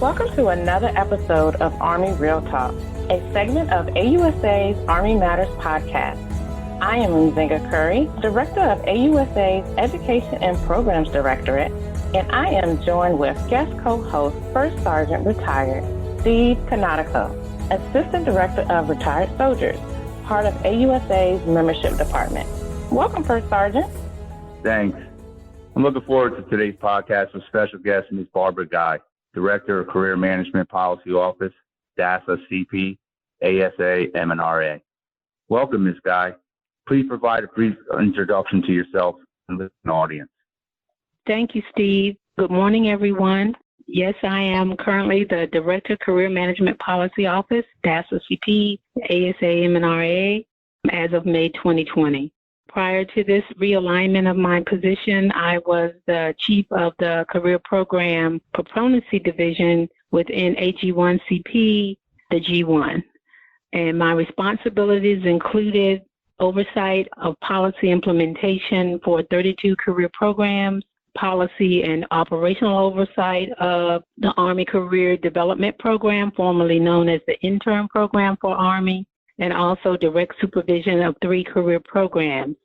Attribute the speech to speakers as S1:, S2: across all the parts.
S1: Welcome to another episode of Army Real Talk, a segment of AUSA's Army Matters podcast. I am Nzinga Curry, Director of AUSA's Education and Programs Directorate, and I am joined with guest co-host, First Sergeant Retired Steve Canatico, Assistant Director of Retired Soldiers, part of AUSA's Membership Department. Welcome, First Sergeant.
S2: Thanks. I'm looking forward to today's podcast with special guest Ms. Barbara Guy, Director of Career Management Policy Office, DASA-CP, ASA, M&RA. Welcome, Ms. Guy. Please provide a brief introduction to yourself and the audience.
S3: Thank you, Steve. Good morning, everyone. Yes, I am currently the Director of Career Management Policy Office, DASA-CP, ASA, M&RA, as of May 2020. Prior to this realignment of my position, I was the Chief of the Career Program Proponency Division within AG1CP, the G1. And my responsibilities included oversight of policy implementation for 32 career programs, policy and operational oversight of the Army Career Development Program, formerly known as the Intern Program for Army, and also direct supervision of 3 career programs: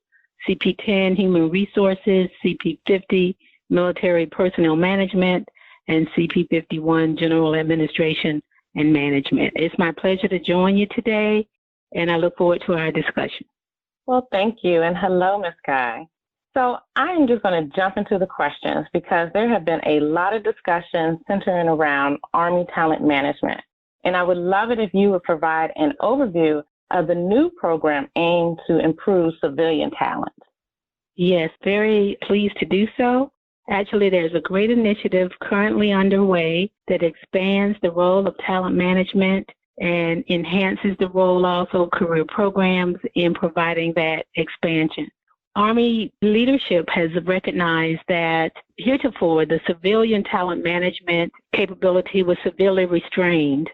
S3: CP10, Human Resources, CP50, Military Personnel Management, and CP51, General Administration and Management. It's my pleasure to join you today, and I look forward to our discussion.
S1: Well, thank you, and hello, Ms. Guy. So I'm just going to jump into the questions because there have been a lot of discussions centering around Army talent management, and I would love it if you would provide an overview of the new program aimed to improve civilian talent.
S3: Yes, very pleased to do so. Actually, there's a great initiative currently underway that expands the role of talent management and enhances the role also of career programs in providing that expansion. Army leadership has recognized that heretofore the civilian talent management capability was severely restrained.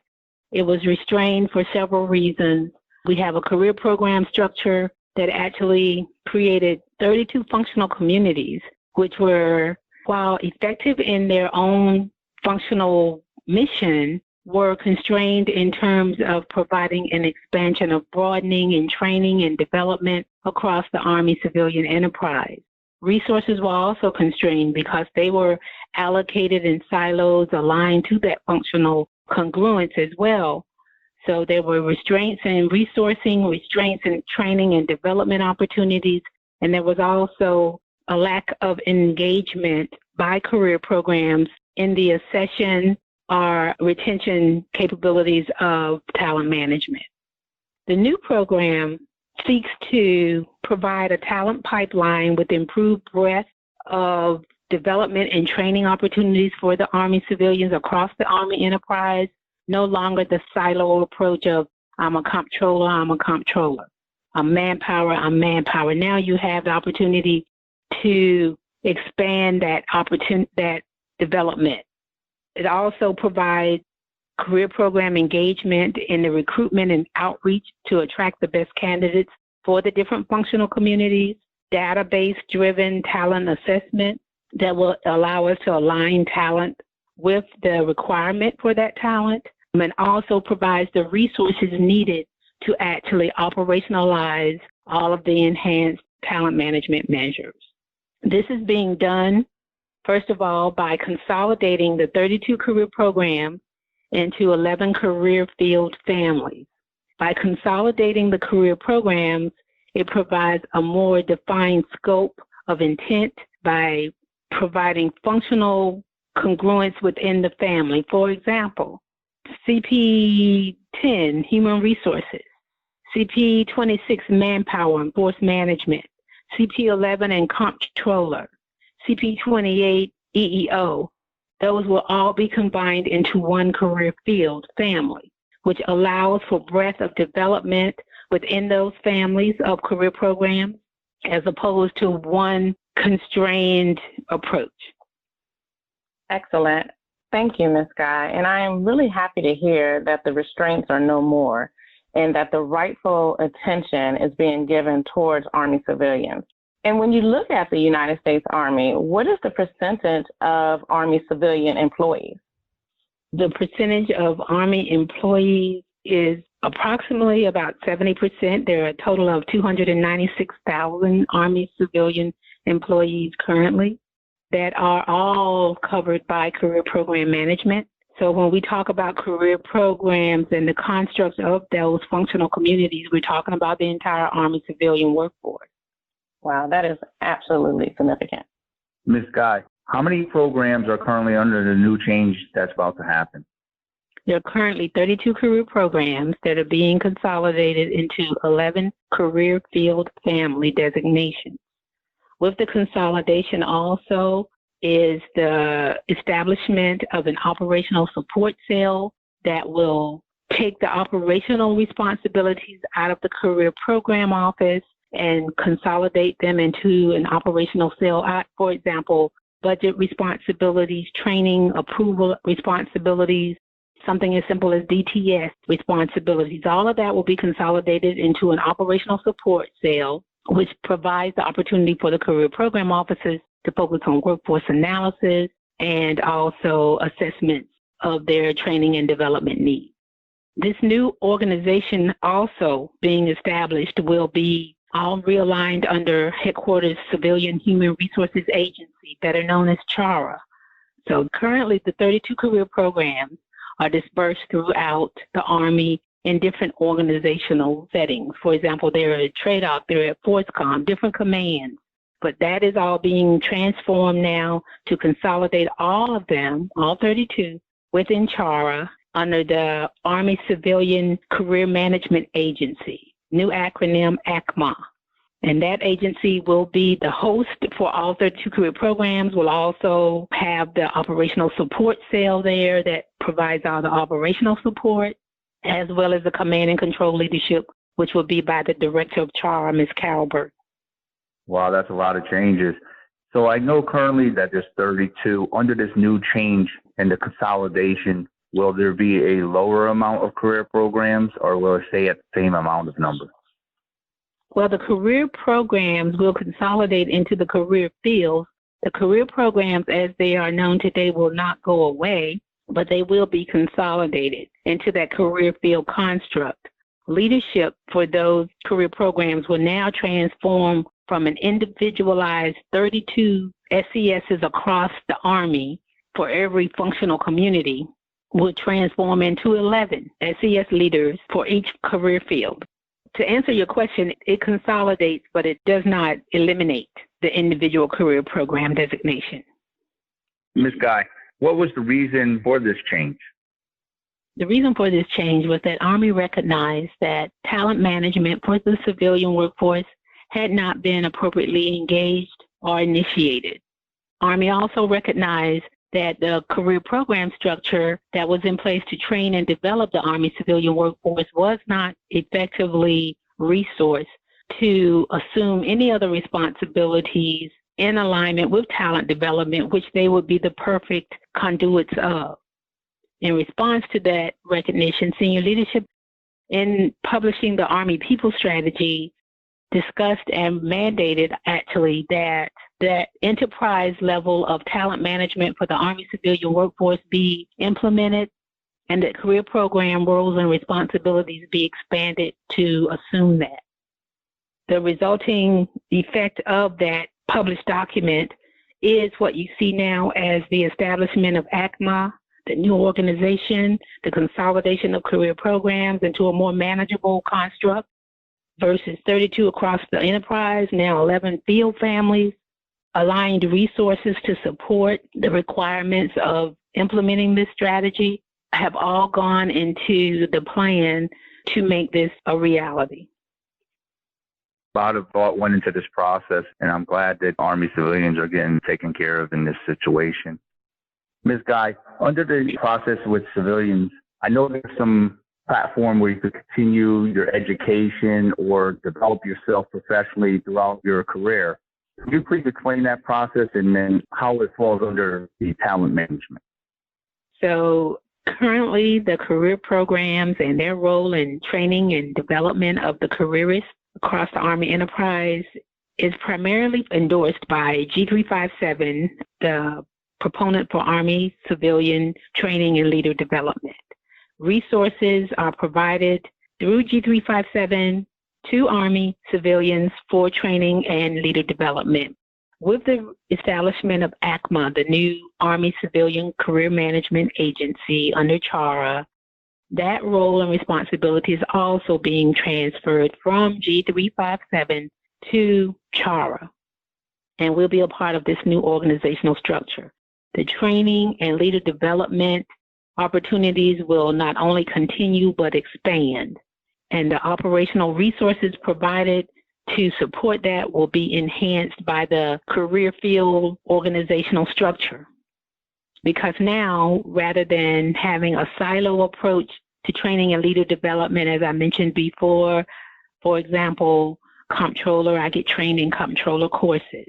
S3: It was restrained for several reasons. We have a career program structure that actually created 32 functional communities, which were, while effective in their own functional mission, were constrained in terms of providing an expansion of broadening and training and development across the Army civilian enterprise. Resources were also constrained because they were allocated in silos aligned to that functional congruence as well. So there were restraints in resourcing, restraints in training and development opportunities, and there was also a lack of engagement by career programs in the accession or retention capabilities of talent management. The new program seeks to provide a talent pipeline with improved breadth of development and training opportunities for the Army civilians across the Army enterprise. No longer the silo approach of I'm a comptroller, I'm a comptroller. I'm manpower, I'm manpower. Now you have the opportunity to expand that development. It also provides career program engagement in the recruitment and outreach to attract the best candidates for the different functional communities, database-driven talent assessment that will allow us to align talent with the requirement for that talent, and also provides the resources needed to actually operationalize all of the enhanced talent management measures. This is being done, first of all, by consolidating the 32 career programs into 11 career field families. By consolidating the career programs, it provides a more defined scope of intent by providing functional congruence within the family. For example, CP10, Human Resources, CP26, Manpower and Force Management, CP11 and Comptroller, CP28, EEO. Those will all be combined into one career field family, which allows for breadth of development within those families of career programs, as opposed to one constrained approach.
S1: Excellent. Thank you, Ms. Guy. And I am really happy to hear that the restraints are no more and that the rightful attention is being given towards Army civilians. And when you look at the United States Army, what is the percentage of Army civilian employees?
S3: The percentage of Army employees is approximately about 70%. There are a total of 296,000 Army civilian employees currently that are all covered by career program management. So when we talk about career programs and the constructs of those functional communities, we're talking about the entire Army civilian workforce.
S1: Wow, that is absolutely significant.
S2: Ms. Guy, how many programs are currently under the new change that's about to happen?
S3: There are currently 32 career programs that are being consolidated into 11 career field family designations. With the consolidation also is the establishment of an operational support cell that will take the operational responsibilities out of the career program office and consolidate them into an operational cell. For example, budget responsibilities, training, approval responsibilities, something as simple as DTS responsibilities. All of that will be consolidated into an operational support cell, which provides the opportunity for the career program officers to focus on workforce analysis and also assessments of their training and development needs. This new organization also being established will be all realigned under Headquarters Civilian Human Resources Agency, better known as CHARA. So currently the 32 career programs are dispersed throughout the Army in different organizational settings. For example, they're at TRADOC, they're at FORCECOM, different commands. But that is all being transformed now to consolidate all of them, all 32, within CHARA under the Army Civilian Career Management Agency, new acronym ACMA. And that agency will be the host for all 32 career programs, will also have the operational support cell there that provides all the operational support, as well as the command and control leadership, which will be by the director of CHARA, Ms. Carol Burke.
S2: Wow, that's a lot of changes. So I know currently that there's 32. Under this new change and the consolidation, will there be a lower amount of career programs, or will it stay at the same amount of number?
S3: Well, the career programs will consolidate into the career fields. The career programs, as they are known today, will not go away, but they will be consolidated into that career field construct. Leadership for those career programs will now transform from an individualized 32 SESs across the Army for every functional community will transform into 11 SES leaders for each career field. To answer your question, it consolidates, but it does not eliminate the individual career program designation.
S2: Ms. Guy, what was the reason for this change?
S3: The reason for this change was that Army recognized that talent management for the civilian workforce had not been appropriately engaged or initiated. Army also recognized that the career program structure that was in place to train and develop the Army civilian workforce was not effectively resourced to assume any other responsibilities in alignment with talent development, which they would be the perfect conduits of. In response to that recognition, senior leadership, in publishing the Army People Strategy, discussed and mandated actually that enterprise level of talent management for the Army civilian workforce be implemented and that career program roles and responsibilities be expanded to assume that. The resulting effect of that published document is what you see now as the establishment of ACMA, the new organization, the consolidation of career programs into a more manageable construct versus 32 across the enterprise, now 11 field families, aligned resources to support the requirements of implementing this strategy have all gone into the plan to make this a reality.
S2: A lot of thought went into this process, and I'm glad that Army civilians are getting taken care of in this situation. Ms. Guy, under the process with civilians, I know there's some platform where you could continue your education or develop yourself professionally throughout your career. Could you please explain that process and then how it falls under the talent management?
S3: So currently the career programs and their role in training and development of the careerists across the Army enterprise is primarily endorsed by G357, the proponent for Army civilian training and leader development. Resources are provided through G357 to Army civilians for training and leader development. With the establishment of ACMA, the new Army Civilian Career Management Agency under CHARA, that role and responsibility is also being transferred from G357 to CHARA, and will be a part of this new organizational structure. The training and leader development opportunities will not only continue but expand, and the operational resources provided to support that will be enhanced by the career field organizational structure. Because now, rather than having a silo approach to training and leader development, as I mentioned before, for example, comptroller, I get trained in comptroller courses.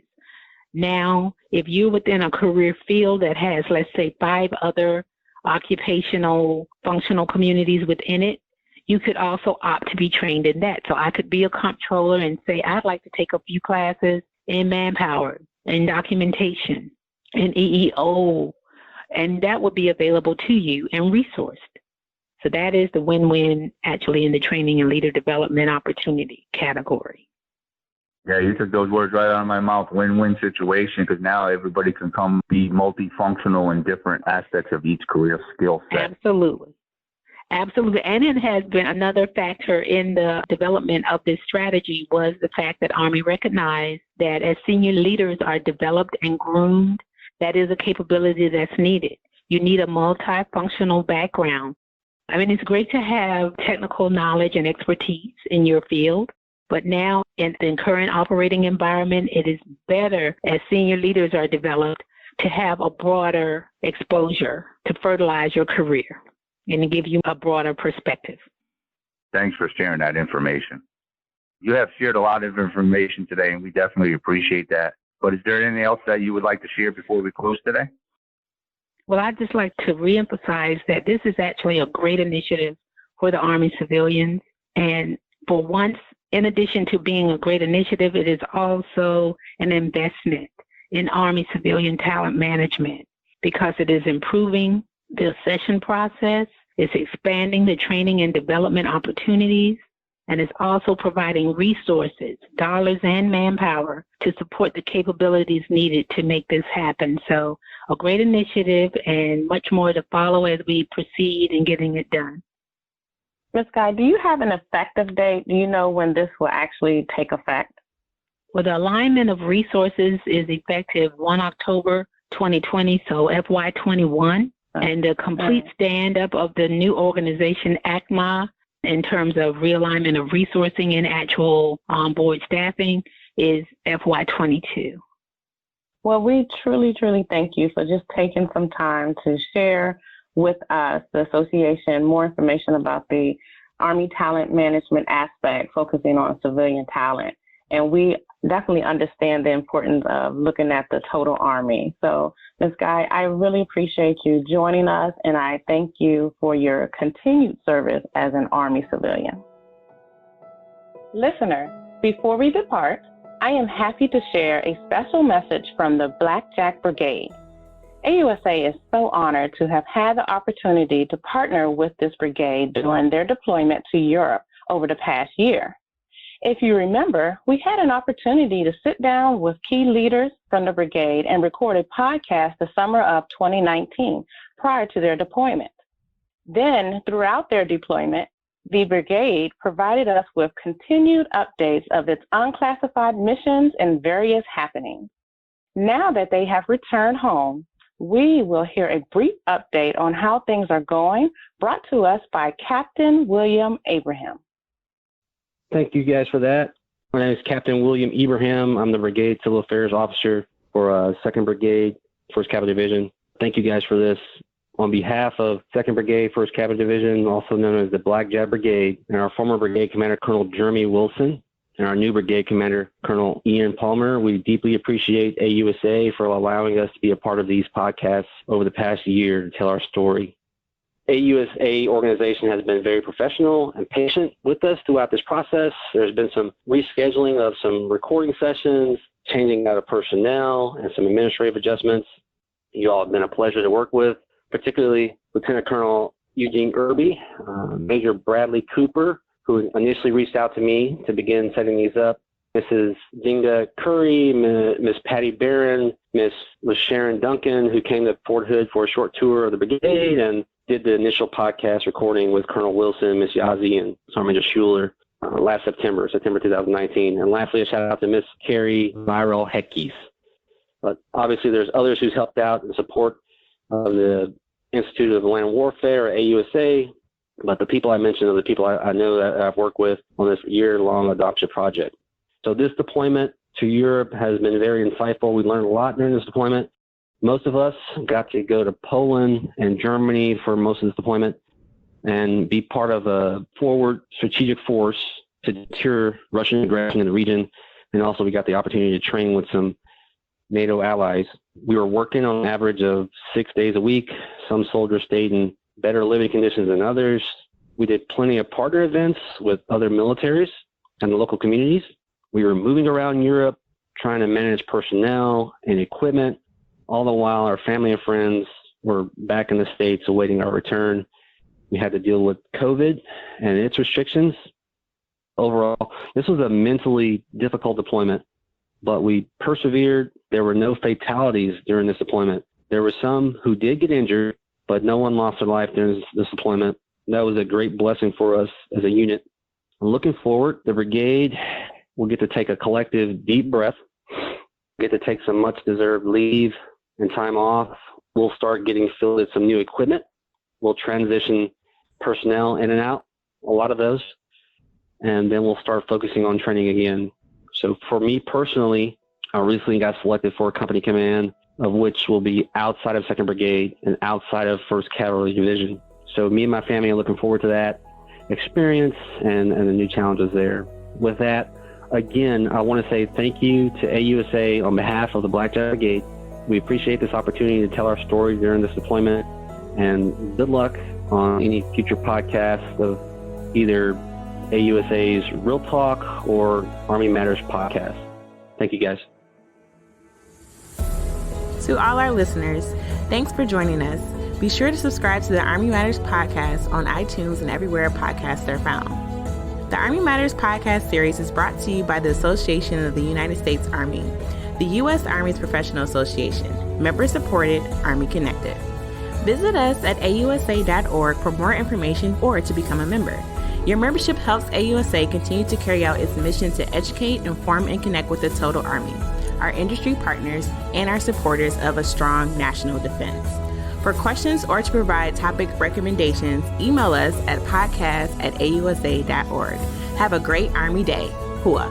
S3: Now, if you're within a career field that has, let's say, 5 other occupational functional communities within it, you could also opt to be trained in that. So I could be a comptroller and say, I'd like to take a few classes in Manpower, in documentation, in EEO, and that would be available to you and resourced. So that is the win-win actually in the training and leader development opportunity category.
S2: Yeah, you took those words right out of my mouth, win-win situation, because now everybody can come be multifunctional in different aspects of each career skill set.
S3: Absolutely. Absolutely. And it has been another factor in the development of this strategy was the fact that Army recognized that as senior leaders are developed and groomed, that is a capability that's needed. You need a multifunctional background. I mean, it's great to have technical knowledge and expertise in your field, but now in the current operating environment, it is better as senior leaders are developed to have a broader exposure to fertilize your career and to give you a broader perspective.
S2: Thanks for sharing that information. You have shared a lot of information today, and we definitely appreciate that. But is there anything else that you would like to share before we close today?
S3: Well, I'd just like to reemphasize that this is actually a great initiative for the Army civilians. And for once, in addition to being a great initiative, it is also an investment in Army civilian talent management because it is improving the accession process, it's expanding the training and development opportunities, and it's also providing resources, dollars and manpower to support the capabilities needed to make this happen. So a great initiative and much more to follow as we proceed in getting it done.
S1: Ms. Guy, do you have an effective date? Do you know when this will actually take effect?
S3: Well, the alignment of resources is effective 1 October 2020, so FY21. And the complete stand-up of the new organization, ACMA, in terms of realignment of resourcing and actual onboard staffing, is FY22.
S1: Well, we truly, truly thank you for just taking some time to share with us, the association, more information about the Army talent management aspect, focusing on civilian talent. And we definitely understand the importance of looking at the total Army. So, Ms. Guy, I really appreciate you joining us, and I thank you for your continued service as an Army civilian. Listener, before we depart, I am happy to share a special message from the Black Jack Brigade. AUSA is so honored to have had the opportunity to partner with this brigade during their deployment to Europe over the past year. If you remember, we had an opportunity to sit down with key leaders from the brigade and record a podcast the summer of 2019 prior to their deployment. Then, throughout their deployment, the brigade provided us with continued updates of its unclassified missions and various happenings. Now that they have returned home, we will hear a brief update on how things are going, brought to us by Captain William Ibrahim.
S4: Thank you guys for that. My name is Captain William Ibrahim. I'm the Brigade Civil Affairs Officer for 2nd Brigade, 1st Cavalry Division. Thank you guys for this. On behalf of 2nd Brigade, 1st Cavalry Division, also known as the Black Jack Brigade, and our former Brigade Commander, Colonel Jeremy Wilson, and our new Brigade Commander, Colonel Ian Palmer, we deeply appreciate AUSA for allowing us to be a part of these podcasts over the past year to tell our story. AUSA organization has been very professional and patient with us throughout this process. There's been some rescheduling of some recording sessions, changing out of personnel, and some administrative adjustments. You all have been a pleasure to work with, particularly Lieutenant Colonel Eugene Irby, Major Bradley Cooper, who initially reached out to me to begin setting these up, Mrs. Zinga Curry, Miss Patty Barron, Miss Sharon Duncan, who came to Fort Hood for a short tour of the brigade and did the initial podcast recording with Colonel Wilson, Miss Yazzie, and Sergeant Major Schuler last September 2019. And lastly, a shout out to Miss Carrie Viral Heckes. But obviously there's others who's helped out in support of the Institute of Land Warfare, or AUSA, but the people I mentioned are the people I know that I've worked with on this year-long adoption project. So this deployment to Europe has been very insightful. We learned a lot during this deployment. Most of us got to go to Poland and Germany for most of this deployment and be part of a forward strategic force to deter Russian aggression in the region. And also we got the opportunity to train with some NATO allies. We were working on an average of 6 days a week. Some soldiers stayed in better living conditions than others. We did plenty of partner events with other militaries and the local communities. We were moving around Europe, trying to manage personnel and equipment, all the while our family and friends were back in the States awaiting our return. We had to deal with COVID and its restrictions. Overall, this was a mentally difficult deployment, but we persevered. There were no fatalities during this deployment. There were some who did get injured, but no one lost their life during this deployment. That was a great blessing for us as a unit. Looking forward, the brigade will get to take a collective deep breath, get to take some much-deserved leave and time off. We'll start getting fielded some new equipment. We'll transition personnel in and out, a lot of those, and then we'll start focusing on training again. So for me personally, I recently got selected for a company command, of which will be outside of 2nd Brigade and outside of 1st Cavalry Division. So me and my family are looking forward to that experience and the new challenges there. With that, again, I want to say thank you to AUSA on behalf of the Black Jack Brigade. We appreciate this opportunity to tell our story during this deployment, and good luck on any future podcasts of either AUSA's Real Talk or Army Matters podcast. Thank you, guys.
S5: To all our listeners, thanks for joining us. Be sure to subscribe to the Army Matters podcast on iTunes and everywhere podcasts are found. The Army Matters podcast series is brought to you by the Association of the United States Army, the U.S. Army's professional association, member-supported, Army-connected. Visit us at ausa.org for more information or to become a member. Your membership helps AUSA continue to carry out its mission to educate, inform, and connect with the total Army, our industry partners, and our supporters of a strong national defense. For questions or to provide topic recommendations, email us at podcast@ausa.org. Have a great Army Day. Hua.